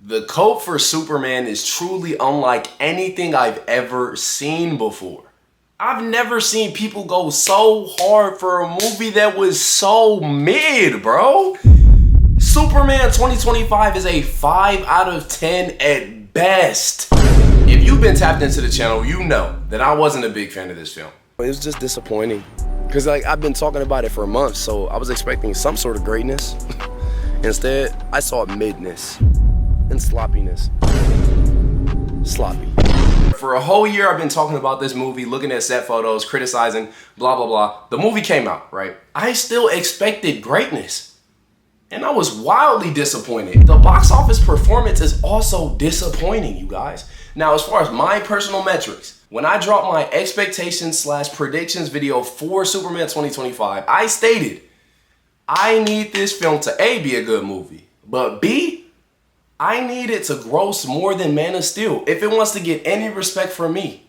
The coat for Superman is truly unlike anything I've ever seen before. I've never seen people go so hard for a movie that was so mid, bro. Superman 2025 is a 5 out of 10 at best. If you've been tapped into the channel, you know that I wasn't a big fan of this film. It was just disappointing. Because I've been talking about it for months, so I was expecting some sort of greatness. Instead, I saw midness and sloppiness. Sloppy. For a whole year, I've been talking about this movie, looking at set photos, criticizing, blah, blah, blah. The movie came out, right? I still expected greatness. And I was wildly disappointed. The box office performance is also disappointing, you guys. Now, as far as my personal metrics, when I dropped my expectations/predictions video for Superman 2025, I stated, I need this film to A, be a good movie, but B, I need it to gross more than Man of Steel if it wants to get any respect from me.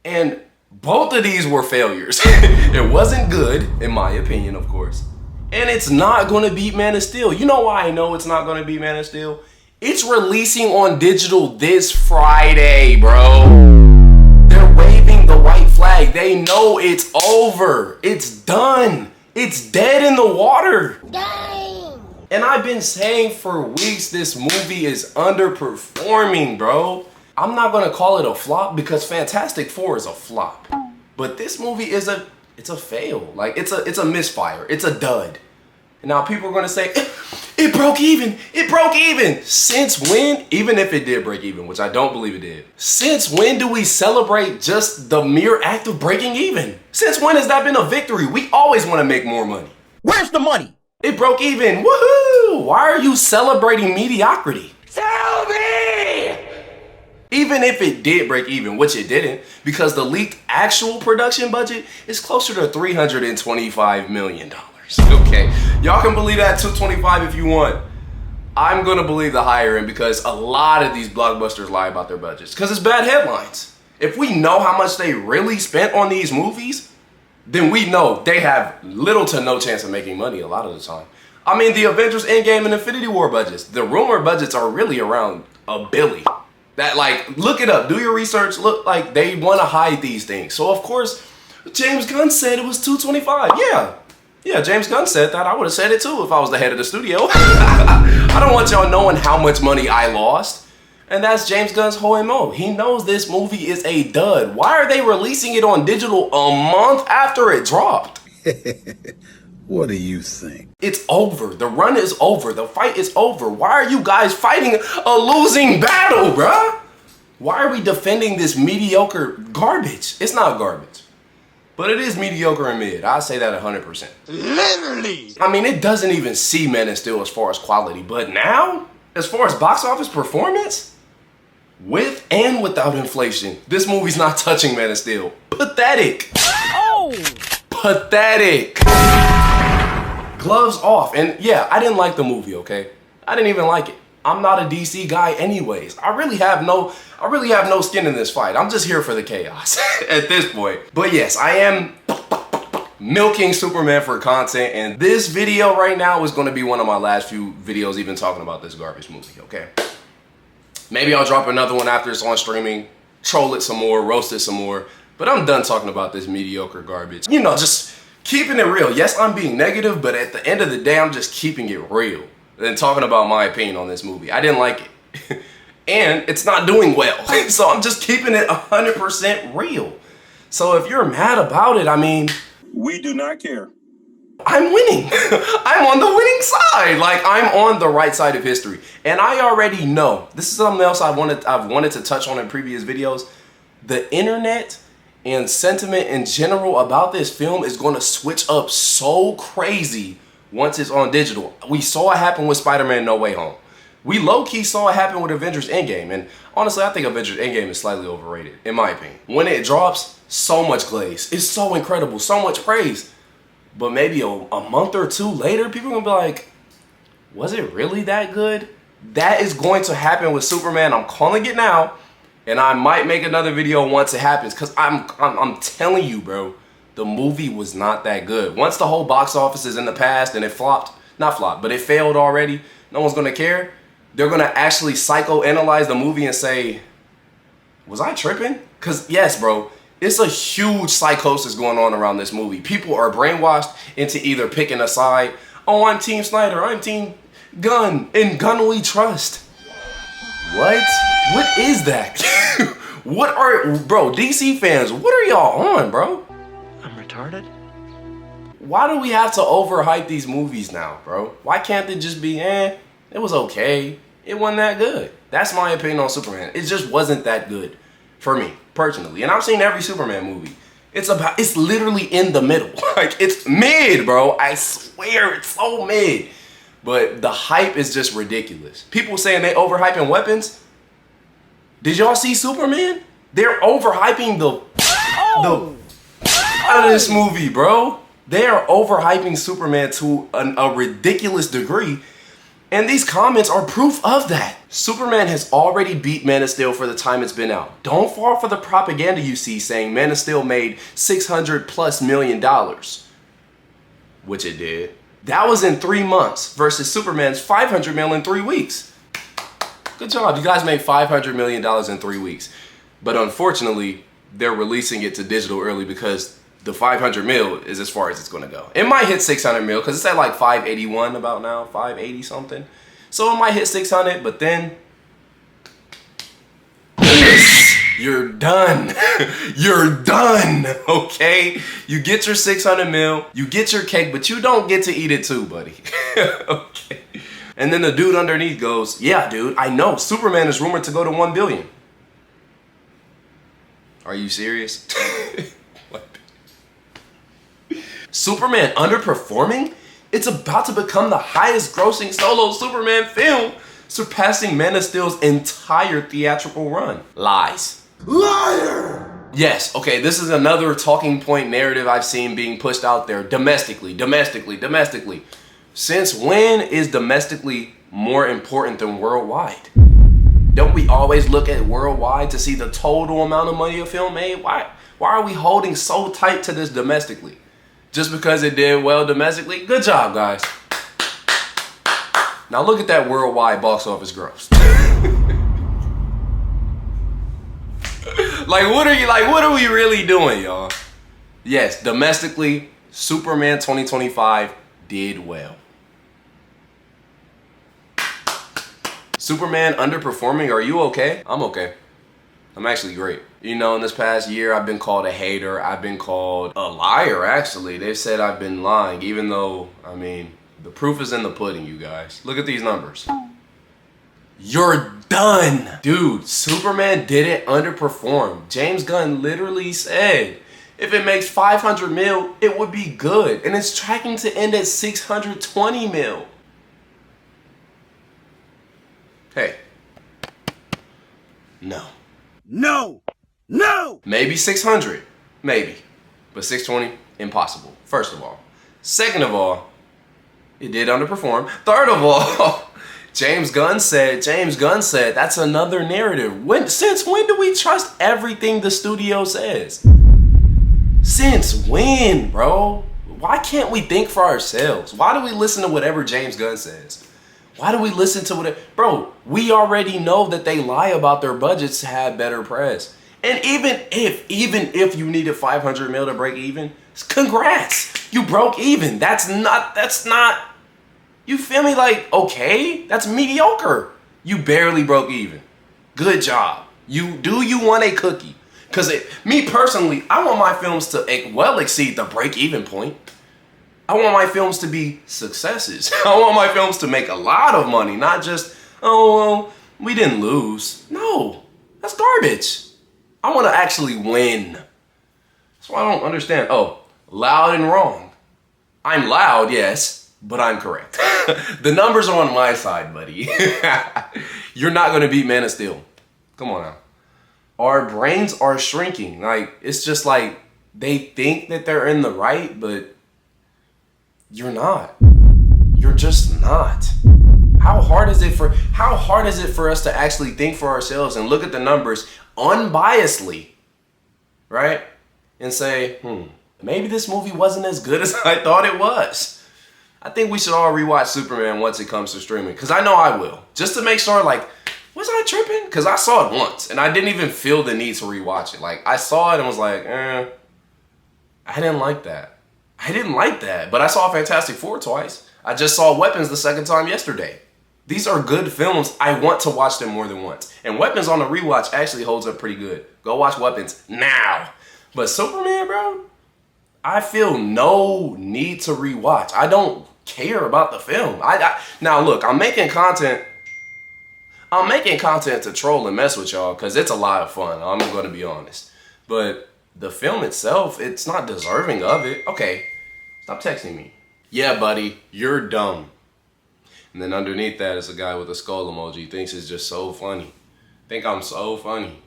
And both of these were failures. It wasn't good, in my opinion, of course. And it's not gonna beat Man of Steel. You know why I know it's not gonna beat Man of Steel? It's releasing on digital this Friday, bro. They're waving the white flag. They know it's over. It's done. It's dead in the water. Dang. And I've been saying for weeks this movie is underperforming, bro. I'm not gonna call it a flop because Fantastic Four is a flop. But this movie is a fail. Like it's a misfire. It's a dud. And now people are gonna say, it broke even. It broke even. Since when? Even if it did break even, which I don't believe it did. Since when do we celebrate just the mere act of breaking even? Since when has that been a victory? We always want to make more money. Where's the money? It broke even. Woohoo! Why are you celebrating mediocrity? Tell me! Even if it did break even, which it didn't, because the leaked actual production budget is closer to $325 million. Okay, y'all can believe that 225 if you want. I'm gonna believe the higher end because a lot of these blockbusters lie about their budgets because it's bad headlines. If we know how much they really spent on these movies, then we know they have little to no chance of making money a lot of the time. I mean, the Avengers Endgame and Infinity War budgets, the rumored budgets are really around $1 billion. That, like, look it up, do your research, look, like, they want to hide these things. So, of course, James Gunn said it was 225. Yeah, James Gunn said that. I would have said it too if I was the head of the studio. I don't want y'all knowing how much money I lost. And that's James Gunn's whole MO. He knows this movie is a dud. Why are they releasing it on digital a month after it dropped? What do you think? It's over. The run is over. The fight is over. Why are you guys fighting a losing battle, bruh? Why are we defending this mediocre garbage? It's not garbage, but it is mediocre and mid. I say that 100%. Literally! I mean, it doesn't even see Man of Steel as far as quality, but now, as far as box office performance, with and without inflation, this movie's not touching Man of Steel. Pathetic. Oh! Pathetic. Gloves off. And yeah, I didn't like the movie, okay? I didn't even like it. I'm not a DC guy anyways. I really have no skin in this fight. I'm just here for the chaos at this point. But yes, I am milking Superman for content, and this video right now is gonna be one of my last few videos even talking about this garbage movie, okay? Maybe I'll drop another one after it's on streaming, troll it some more, roast it some more, but I'm done talking about this mediocre garbage. You know, just keeping it real. Yes, I'm being negative, but at the end of the day, I'm just keeping it real and talking about my opinion on this movie. I didn't like it. And it's not doing well. So I'm just keeping it 100% real. So if you're mad about it, I mean, We do not care. I'm winning. I'm on the winning side. Like, I'm on the right side of history. And I already know, this is something else I've wanted to touch on in previous videos. The internet and sentiment in general about this film is going to switch up so crazy once it's on digital. We saw it happen with Spider-Man No Way Home. We low-key saw it happen with Avengers Endgame. And honestly, I think Avengers Endgame is slightly overrated, in my opinion. When it drops, so much glaze. It's so incredible, so much praise. But maybe a month or two later, people are gonna be like, was it really that good? That is going to happen with Superman. I'm calling it now. And I might make another video once it happens. Because I'm telling you, bro, the movie was not that good. Once the whole box office is in the past and it flopped, not flopped, but it failed already, no one's gonna care. they're gonna actually psychoanalyze the movie and say, was I tripping? Because yes, bro, it's a huge psychosis going on around this movie. People are brainwashed into either picking a side. Oh, I'm Team Snyder, I'm Team Gunn, in Gunn we trust. What? What is that? Bro, DC fans, what are y'all on, bro? I'm retarded? Why do we have to overhype these movies now, bro? Why can't they just be, it was okay. It wasn't that good. That's my opinion on Superman. It just wasn't that good for me, personally. And I've seen every Superman movie. It's literally in the middle. Like, it's mid, bro. I swear, it's so mid. But the hype is just ridiculous. People saying they overhyping weapons. Did y'all see Superman? They're overhyping out of this movie, bro. They are overhyping Superman to a ridiculous degree. And these comments are proof of that. Superman has already beat Man of Steel for the time it's been out. Don't fall for the propaganda you see saying Man of Steel made $600+ million. Which it did. That was in 3 months versus Superman's $500 million in 3 weeks. Good job. You guys made $500 million in 3 weeks. But unfortunately, they're releasing it to digital early because the 500 mil is as far as it's going to go. It might hit 600 mil because it's at like 581 about now, 580 something. So it might hit 600, but then you're done. You're done, okay? You get your 600 mil, you get your cake, but you don't get to eat it too, buddy. Okay. And then the dude underneath goes, yeah, dude, I know. Superman is rumored to go to 1 billion. Are you serious? What? Superman underperforming? It's about to become the highest grossing solo Superman film, surpassing Man of Steel's entire theatrical run. Lies. Liar! Yes, okay, this is another talking point narrative I've seen being pushed out there domestically. Since when is domestically more important than worldwide? Don't we always look at worldwide to see the total amount of money a film made? Why are we holding so tight to this domestically? Just because it did well domestically? Good job, guys. Now look at that worldwide box office gross. What are we really doing, y'all? Yes, domestically, Superman 2025 did well. Superman underperforming, are you okay? I'm okay. I'm actually great. You know, in this past year, I've been called a hater. I've been called a liar, actually. They've said I've been lying, even though, I mean, the proof is in the pudding, you guys. Look at these numbers. You're done. Dude, Superman didn't underperform. James Gunn literally said, if it makes 500 mil, it would be good. And it's tracking to end at 620 mil. Hey. No. No! No! Maybe 600. Maybe. But 620, impossible. First of all. Second of all, it did underperform. Third of all, James Gunn said that's another narrative. Since when do we trust everything the studio says? Since when, bro? Why can't we think for ourselves? Why do we listen to whatever James Gunn says? Why do we listen to whatever? Bro, we already know that they lie about their budgets to have better press. And even if you needed 500 mil to break even, congrats. You broke even. That's not, you feel me? Like, okay, that's mediocre. You barely broke even. Good job. You want a cookie? Because me personally, I want my films to well exceed the break-even point. I want my films to be successes. I want my films to make a lot of money, not just, oh, well, we didn't lose. No, that's garbage. I want to actually win. That's why I don't understand. Oh, loud and wrong. I'm loud, yes, but I'm correct. The numbers are on my side, buddy. You're not going to beat Man of Steel. Come on now. Our brains are shrinking. Like, it's just like they think that they're in the right, but you're not. You're just not. How hard is it for us to actually think for ourselves and look at the numbers unbiasedly, right? And say, maybe this movie wasn't as good as I thought it was. I think we should all rewatch Superman once it comes to streaming. Because I know I will. Just to make sure, like, was I tripping? Because I saw it once. And I didn't even feel the need to rewatch it. Like, I saw it and was like, I didn't like that. I didn't like that. But I saw Fantastic Four twice. I just saw Weapons the second time yesterday. These are good films. I want to watch them more than once. And Weapons on the rewatch actually holds up pretty good. Go watch Weapons now. But Superman, bro, I feel no need to rewatch. I don't care about the film. Now look, I'm making content to troll and mess with y'all because it's a lot of fun. I'm going to be honest. But the film itself, it's not deserving of it. Okay, stop texting me. Yeah, buddy, you're dumb. And then underneath that is a guy with a skull emoji. He thinks it's just so funny. Think I'm so funny.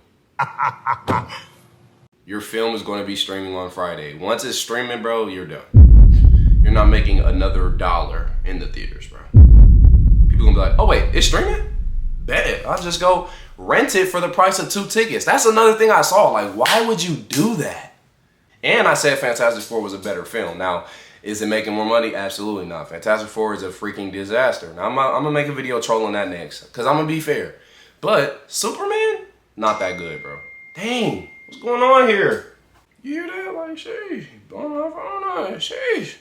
Your film is going to be streaming on Friday. Once it's streaming, bro, you're done. You're not making another dollar in the theaters, bro. People gonna be like, oh wait, it's streaming? Bet it. I'll just go rent it for the price of 2 tickets. That's another thing I saw. Like, why would you do that? And I said Fantastic Four was a better film. Now, is it making more money? Absolutely not. Fantastic Four is a freaking disaster. Now, I'm gonna make a video trolling that next, because I'm gonna be fair. But Superman, not that good, bro. Dang, what's going on here? You hear that? Like, sheesh, blowing my phone on, sheesh.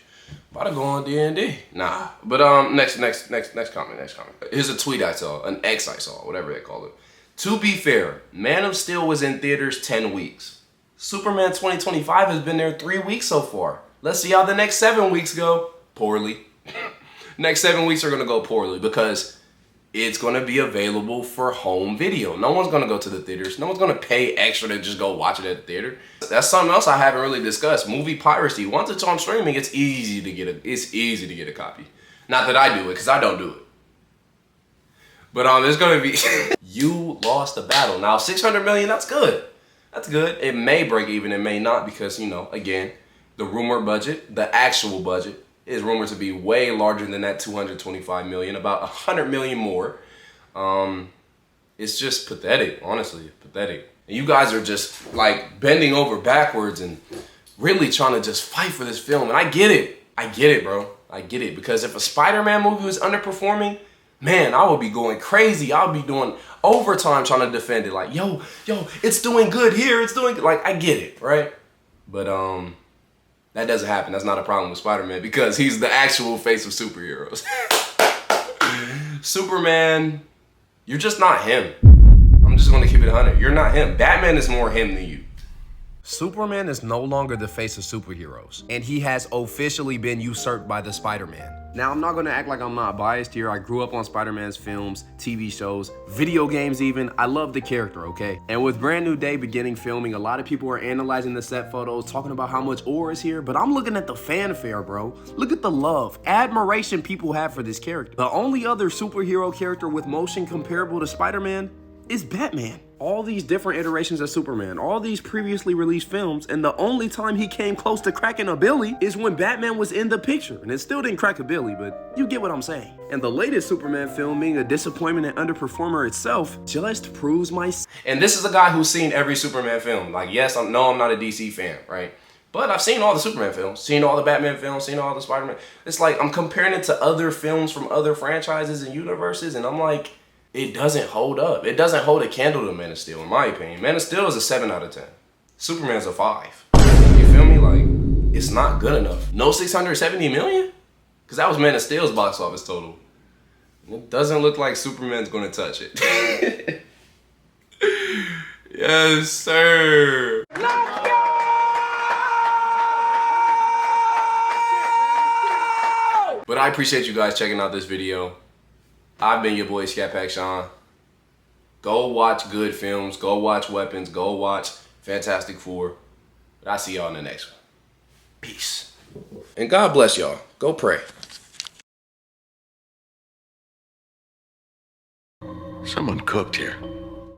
About to go on D&D. Nah, but next comment. Here's a tweet I saw, an X I saw, whatever they call it. To be fair, Man of Steel was in theaters 10 weeks. Superman 2025 has been there 3 weeks so far. Let's see how the next 7 weeks go. Poorly. Next 7 weeks are going to go poorly because it's going to be available for home video. No one's going to go to the theaters. No one's going to pay extra to just go watch it at the theater. That's something else I haven't really discussed. Movie piracy. Once it's on streaming, it's easy to get a copy. Not that I do it, because I don't do it. But it's going to be... You lost the battle. Now, 600 million, that's good. That's good. It may break even, it may not, because, you know, again... The rumor budget, the actual budget, is rumored to be way larger than that 225 million, about 100 million more. It's just pathetic, honestly, pathetic. And you guys are just like bending over backwards and really trying to just fight for this film. And I get it, bro. I get it, because if a Spider-Man movie was underperforming, man, I would be going crazy. I would be doing overtime trying to defend it. Like, yo, it's doing good here. It's doing good. Like, I get it, right? But that doesn't happen. That's not a problem with Spider-Man because he's the actual face of superheroes. Superman, you're just not him. I'm just going to keep it 100. You're not him. Batman is more him than you. Superman is no longer the face of superheroes, and he has officially been usurped by the Spider-Man. Now, I'm not gonna act like I'm not biased here. I grew up on Spider-Man's films, TV shows, video games even. I love the character, okay? And with Brand New Day beginning filming, a lot of people are analyzing the set photos, talking about how much ore is here, but I'm looking at the fanfare, bro. Look at the love, admiration people have for this character. The only other superhero character with motion comparable to Spider-Man is Batman. All these different iterations of Superman, all these previously released films, and the only time he came close to cracking a billy is when Batman was in the picture. And it still didn't crack a billy, but you get what I'm saying. And the latest Superman film being a disappointment and underperformer itself just proves my... And this is a guy who's seen every Superman film. Like, yes, I'm not a DC fan, right? But I've seen all the Superman films, seen all the Batman films, seen all the Spider-Man. It's like I'm comparing it to other films from other franchises and universes, and I'm like, it doesn't hold up. It doesn't hold a candle to Man of Steel, in my opinion. Man of Steel is a 7 out of 10. Superman's a 5. You feel me? Like, it's not good enough. No 670 million? Because that was Man of Steel's box office total. It doesn't look like Superman's going to touch it. Yes, sir. Let's go! But I appreciate you guys checking out this video. I've been your boy Scatpack Shon. Go watch good films. Go watch Weapons. Go watch Fantastic Four. But I'll see y'all in the next one. Peace. And God bless y'all. Go pray. Someone cooked here.